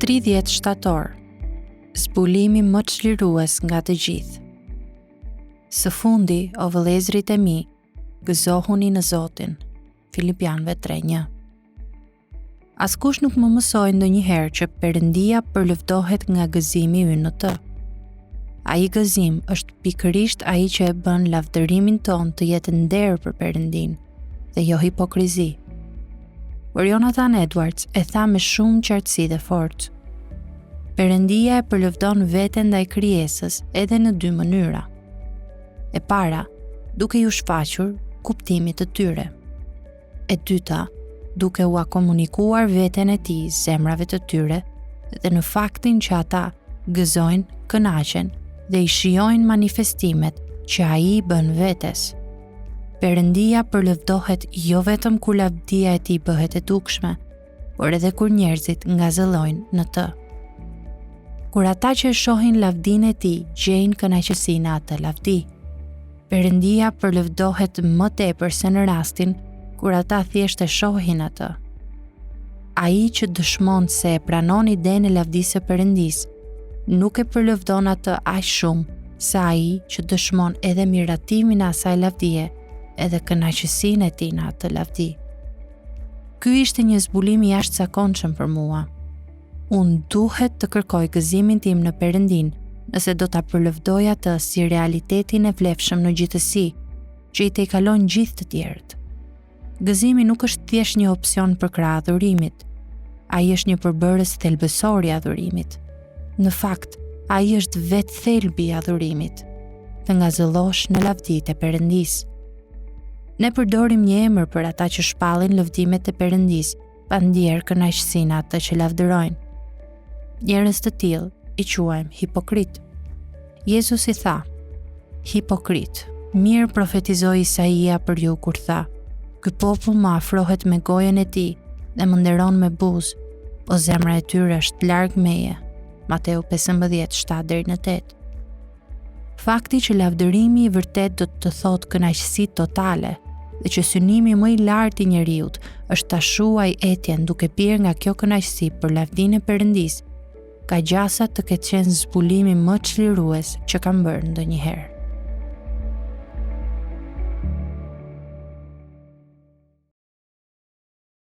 30 shtator. Zbulimi më çlirues nga të gjithë. Së fundi, o vëllezërit e mi, gëzohuni në Zotin. Filipianëve 3:1. Askush nuk më mësoi ndonjëherë që Perëndia përlëvdohet nga gëzimi ynë në të. Ai gëzim është pikërisht ai që e bën lavdërimin ton të jetë nder për Perëndin dhe jo hipokrizi. Por Jonathan Edwards e tha me shumë qartësi dhe forcë. Perëndia e përlëvdon veten ndaj krijesës edhe në dy mënyra. E para, duke ju shfaqur kuptimit të tyre. E dyta, duke u komunikuar veten e tij zemrave të tyre dhe në faktin që ata gëzojnë, kënaqen dhe i shijojnë manifestimet që ai bën vetes. Perëndia përlëvdohet jo vetëm kur lavdia e tij bëhet e dukshme, por edhe kur njerëzit ngazëllojnë në të. Kur ata që shohin lavdinë e tij gjejnë kënaqësi në atë lavdi, Perëndia përlëvdohet më tepër se në rastin kur ata thjesht e shohin atë. Ai që dëshmon se e pranon idenë e lavdisë së Perëndisë, nuk e përlëvdon atë aq shumë sa ai që dëshmon edhe miratimin e asaj lavdie edhe kënaqësinë e tij në atë lavdi. Ky ishte një zbulim i jashtëzakonshëm për mua. Unë duhet të kërkoj gëzimin tim në Perëndin nëse do ta përlëvdoj atë si realitetin e vlefshëm në gjithësi, që i tejkalon gjithë të tjerët. Gëzimi nuk është thjesht një opsion për krah adhurimit. Ai është një përbërës thelbësor i adhurimit. Në fakt, ai është vetë thelbi i adhurimit. Të ngazëllosh në lavditë e Perëndisë. Ne përdorim një emër për ata që shpallin lëvdimet e Perëndisë, pa ndjerë kënaqësinë atë që lavdërojnë. Njerëz të tillë i quajmë hipokrit. Jezus i tha: "Hipokrit, mirë profetizoi Isaia për ju kur tha: Ky popull më afrohet me gojen e tij dhe më nderon me buzë, po zemra e tyre është larg meje." Mateu 15:7-8. Fakti që lavdërimi i vërtet do të thotë kënaqësi totale dhe që synimi më i lartë i njeriut është ta shuaj etjen duke pirë nga kjo kënaqësi për lavdinë e Perëndisë, ka gjasa të ketë qenë zbulimi më çlirues që kam bërë ndonjëherë.